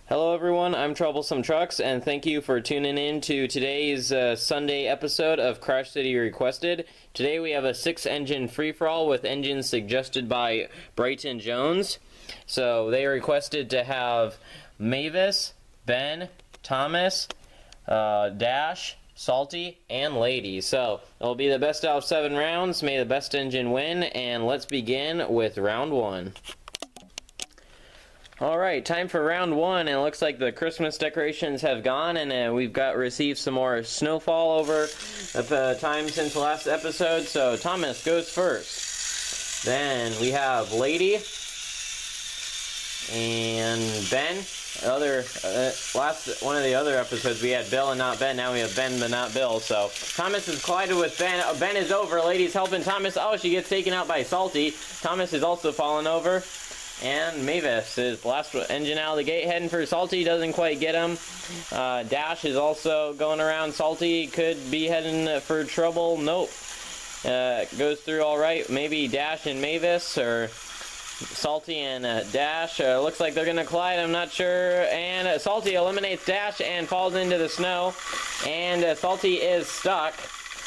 Hello everyone, I'm Troublesome Trucks, and thank you for tuning in to today's Sunday episode of Crash City Requested. Today we have a 6-engine free-for-all with engines suggested by Brighton Jones. So they requested to have Mavis, Ben, Thomas, Dash, Salty, and Lady. So it'll be the best out of 7 rounds. May the best engine win, and let's begin with round 1. Alright, time for round 1, and it looks like the Christmas decorations have gone, and we've received some more snowfall over the time since the last episode, so Thomas goes first. Then we have Lady, and Ben. Last one of the other episodes we had Bill and not Ben, now we have Ben but not Bill, so Thomas has collided with Ben. Ben is over, Lady's helping Thomas. Oh, she gets taken out by Salty. Thomas is also fallen over. And Mavis is the last engine out of the gate, heading for Salty, doesn't quite get him. Dash is also going around Salty, could be heading for trouble. Nope. Goes through alright. Maybe Dash and Mavis, or Salty and Dash. Looks like they're going to collide, I'm not sure. And Salty eliminates Dash and falls into the snow. And Salty is stuck,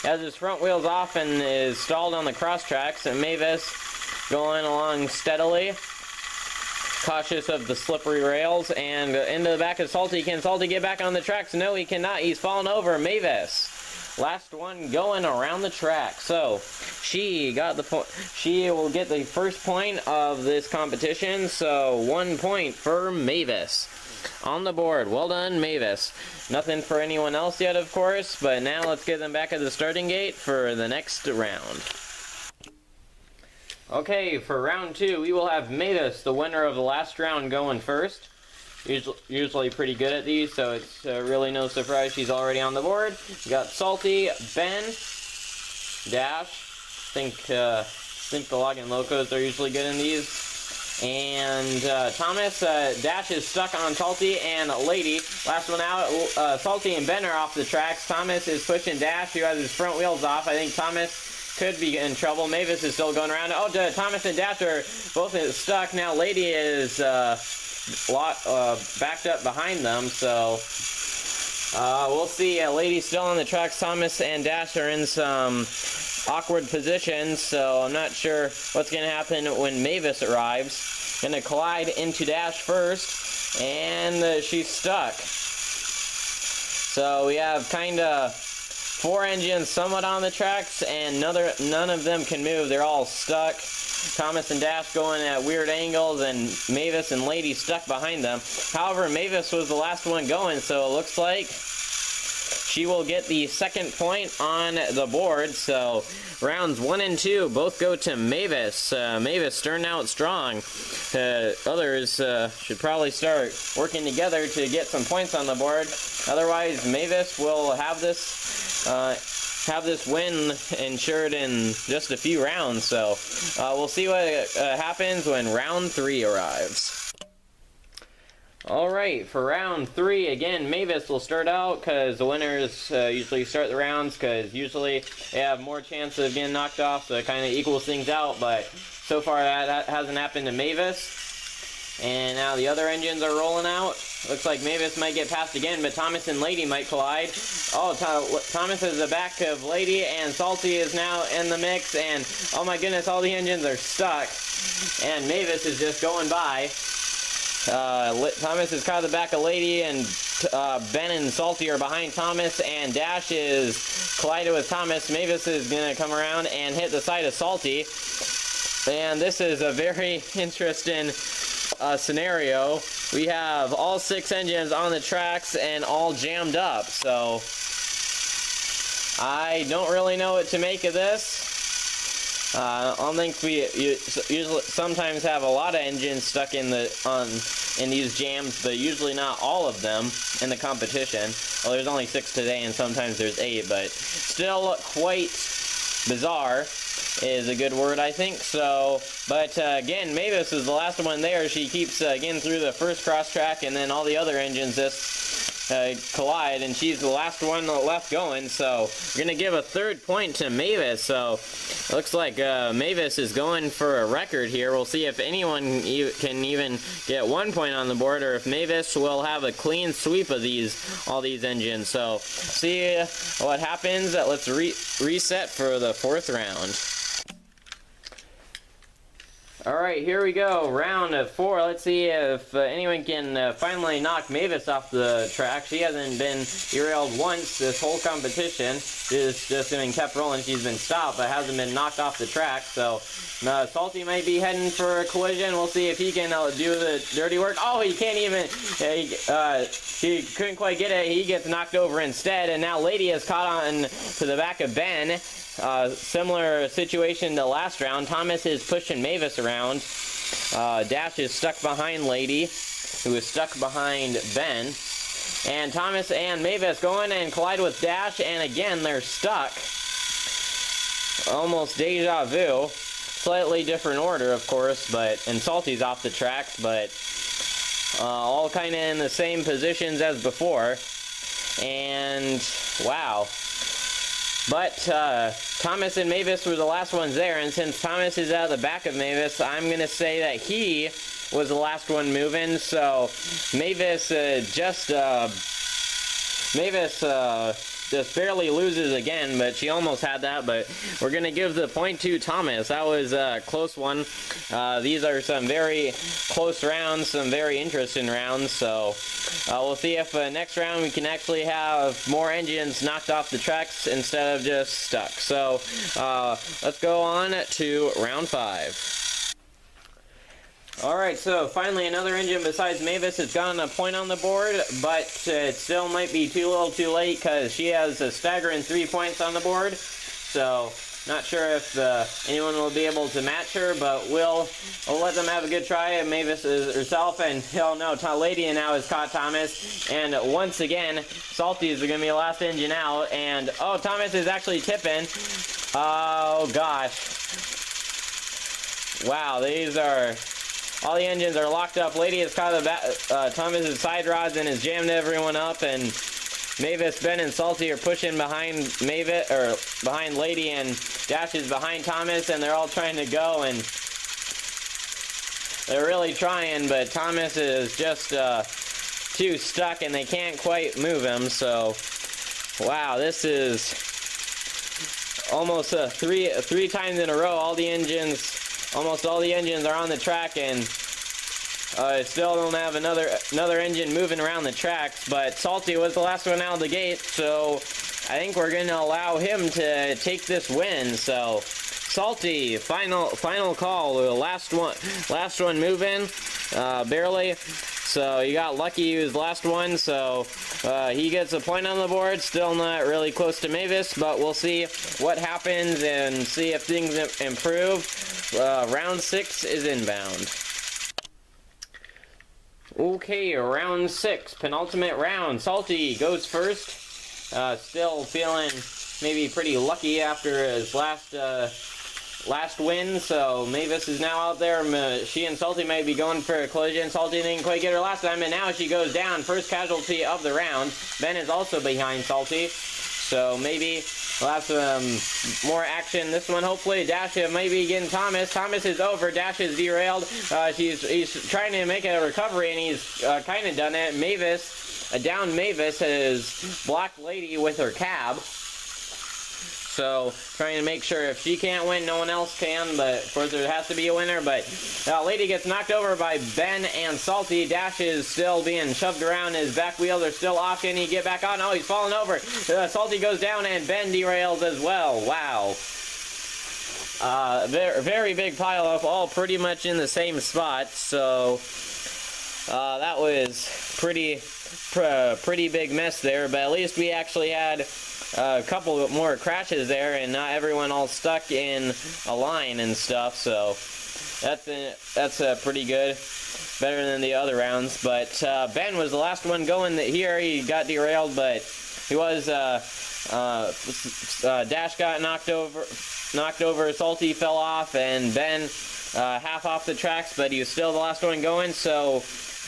has his front wheels off and is stalled on the cross tracks. And Mavis going along steadily, cautious of the slippery rails, and into the back of Salty. Can Salty get back on the tracks? No, he cannot. He's fallen over. Mavis, last one going around the track. So she got the point. She will get the first point of this competition. So 1 point for Mavis on the board. Well done, Mavis. Nothing for anyone else yet, of course, but now let's get them back at the starting gate for the next round. Okay, for round 2, we will have Mavis, the winner of the last round, going first. Usually pretty good at these, so it's really no surprise she's already on the board. We got Salty, Ben, Dash. I think the Login Locos are usually good in these. And Thomas. Dash is stuck on Salty and Lady. Last one out. Salty and Ben are off the tracks. Thomas is pushing Dash, who has his front wheels off. I think Thomas could be in trouble. Mavis is still going around. Oh, Thomas and Dash are both stuck. Now Lady is backed up behind them, so we'll see. Lady's still on the tracks. Thomas and Dash are in some awkward positions, so I'm not sure what's going to happen when Mavis arrives. Going to collide into Dash first, and she's stuck. So we have kind of 4 engines somewhat on the tracks, and none of them can move. They're all stuck. Thomas and Dash going at weird angles, and Mavis and Lady stuck behind them. However, Mavis was the last one going, so it looks like she will get the second point on the board. So rounds 1 and 2 both go to Mavis. Mavis starting out strong. Others should probably start working together to get some points on the board. Otherwise, Mavis will have this win ensured in just a few rounds. So we'll see what happens when round 3 arrives. Alright, for round 3, again, Mavis will start out, because the winners usually start the rounds, because usually they have more chance of getting knocked off, so it kind of equals things out, but so far that hasn't happened to Mavis. And now the other engines are rolling out. Looks like Mavis might get passed again, but Thomas and Lady might collide. Oh, Thomas is the back of Lady, and Salty is now in the mix, and oh my goodness, all the engines are stuck, and Mavis is just going by. Thomas is caught at the back of Lady, and Ben and Salty are behind Thomas, and Dash is collided with Thomas. Mavis is going to come around and hit the side of Salty, and this is a very interesting scenario. We have all 6 engines on the tracks and all jammed up, so I don't really know what to make of this. I don't think we usually sometimes have a lot of engines stuck in these jams, but usually not all of them in the competition. Well, there's only 6 today, and sometimes there's 8, but still quite bizarre is a good word, I think. So, but again, Mavis is the last one there. She keeps getting through the first cross track, and then all the other engines just collide, and she's the last one left going, so we're going to give a third point to Mavis. So it looks like Mavis is going for a record here. We'll see if anyone can even get 1 point on the board, or if Mavis will have a clean sweep of all these engines. So see what happens. Let's reset for the 4th round. Alright, here we go, round 4. Let's see if anyone can finally knock Mavis off the track. She hasn't been derailed once this whole competition. She's just been kept rolling. She's been stopped, but hasn't been knocked off the track. So Salty might be heading for a collision. We'll see if he can do the dirty work. Oh, he can't even. He couldn't quite get it. He gets knocked over instead, and now Lady is caught on to the back of Ben. Similar situation to last round. Thomas is pushing Mavis around. Dash is stuck behind Lady, who is stuck behind Ben. And Thomas and Mavis go in and collide with Dash, and again they're stuck. Almost deja vu. Slightly different order, of course, and Salty's off the tracks, but all kind of in the same positions as before. And wow. But Thomas and Mavis were the last ones there, and since Thomas is out of the back of Mavis, I'm going to say that he was the last one moving. So Mavis just barely loses again, but she almost had that. But we're going to give the point to Thomas. That was a close one. These are some very close rounds, some very interesting rounds. So we'll see if next round we can actually have more engines knocked off the tracks instead of just stuck. So let's go on to round 5. Alright, so finally another engine besides Mavis has gotten a point on the board, but it still might be too little too late because she has a staggering 3 points on the board. So, not sure if anyone will be able to match her, but we'll let them have a good try. Mavis is herself, and oh no, Lady now has caught Thomas, and once again, Salty's are going to be the last engine out, and oh, Thomas is actually tipping. Oh gosh. Wow, all the engines are locked up. Lady has caught Thomas's side rods and has jammed everyone up, and Mavis, Ben, and Salty are pushing behind behind Lady, and Dash is behind Thomas, and they're all trying to go, and they're really trying, but Thomas is just too stuck, and they can't quite move him. So, wow, this is almost three times in a row. Almost all the engines are on the track, and still don't have another engine moving around the tracks. But Salty was the last one out of the gate, so I think we're going to allow him to take this win. So Salty, final call, the last one moving, barely. So you got lucky, he was the last one, so he gets a point on the board. Still not really close to Mavis, but we'll see what happens and see if things improve. Round 6 is inbound. Okay, round 6, penultimate round. Salty goes first. Still feeling maybe pretty lucky after his last win, so Mavis is now out there. She and Salty might be going for a collision. Salty didn't quite get her last time, and now she goes down. First casualty of the round. Ben is also behind Salty, so maybe we'll have some more action this one, hopefully. Dash might be getting Thomas. Thomas is over. Dash is derailed. He's trying to make a recovery, and he's kind of done it. Mavis, down Mavis, has blocked Lady with her cab. So, trying to make sure if she can't win, no one else can, but of course there has to be a winner. But Lady gets knocked over by Ben and Salty. Dash is still being shoved around. His back wheels are still off. Can he get back on? Oh, he's falling over. Salty goes down, and Ben derails as well. Wow. Very big pile up, all pretty much in the same spot. So, that was pretty big mess there, but at least we actually had a couple more crashes there, and not everyone all stuck in a line and stuff. So that's pretty good, better than the other rounds. But Ben was the last one going here. He got derailed, but he was Dash got knocked over. Salty fell off, and Ben half off the tracks, but he was still the last one going. So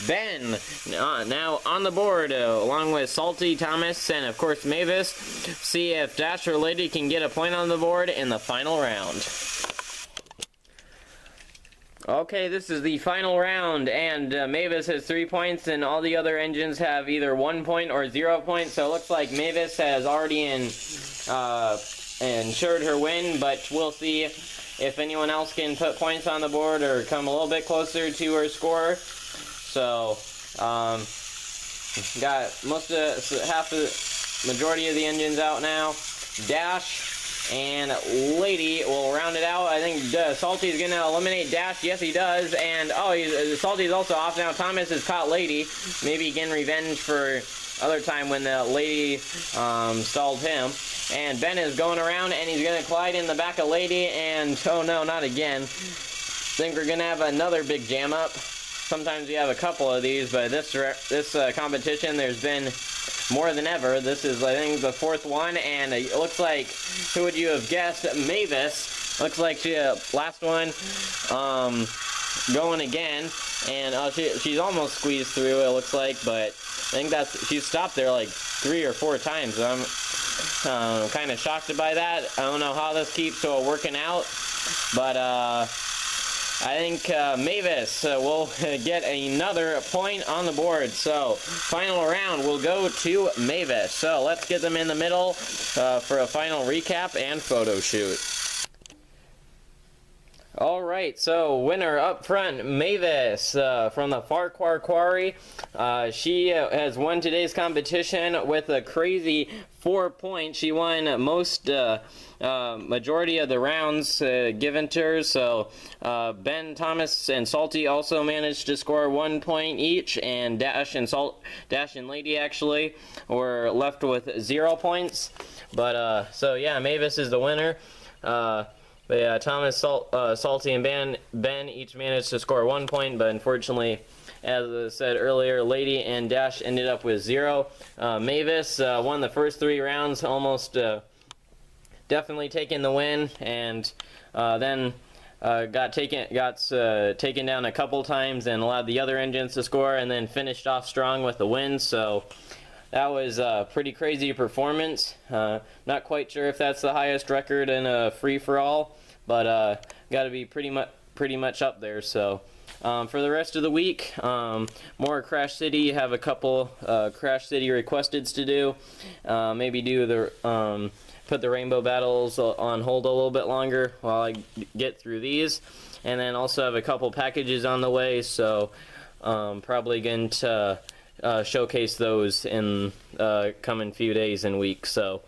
Ben now on the board, along with Salty, Thomas, and of course Mavis. See if Dash or Lady can get a point on the board in the final round. Okay, this is the final round, and Mavis has 3 points, and all the other engines have either 1 point or 0 points. So it looks like Mavis has already ensured her win, but we'll see if anyone else can put points on the board or come a little bit closer to her score. So, got half the majority of the engines out now. Dash and Lady will round it out. I think Salty is going to eliminate Dash. Yes, he does. And, Salty is also off now. Thomas has caught Lady. Maybe getting revenge for other time when the Lady stalled him. And Ben is going around, and he's going to collide in the back of Lady. And, oh no, not again. I think we're going to have another big jam up. Sometimes we have a couple of these, but this competition, there's been more than ever. This is, I think, the 4th one, and it looks like, who would you have guessed? Mavis. Looks like she, last one, going again, and she's almost squeezed through, it looks like, but I think she's stopped there like 3 or 4 times. So I'm kind of shocked by that. I don't know how this keeps working out, but I think Mavis will get another point on the board. So, final round will go to Mavis. So, let's get them in the middle for a final recap and photo shoot. Alright, so winner up front, Mavis from the Farquhar Quarry. She has won today's competition with a crazy 4 points. She won most majority of the rounds given to her. So Ben, Thomas, and Salty also managed to score 1 point each, and Dash and Lady actually were left with 0 points. But so yeah, Mavis is the winner. But yeah, Thomas, Salty, and Ben each managed to score 1 point, but unfortunately, as I said earlier, Lady and Dash ended up with 0. Mavis won the first 3 rounds, almost definitely taking the win, and then got taken down a couple times and allowed the other engines to score, and then finished off strong with the win. So that was a pretty crazy performance. Not quite sure if that's the highest record in a free-for-all, but got to be pretty much up there. So for the rest of the week, more Crash City. Have a couple Crash City requesteds to do. Maybe do the put the Rainbow Battles on hold a little bit longer while I get through these, and then also have a couple packages on the way. So probably going to showcase those in coming few days and weeks. So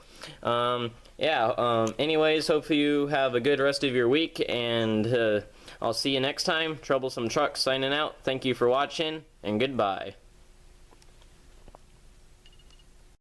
yeah, anyways, hope you have a good rest of your week, and I'll see you next time. Troublesome Truck signing out. Thank you for watching, and goodbye.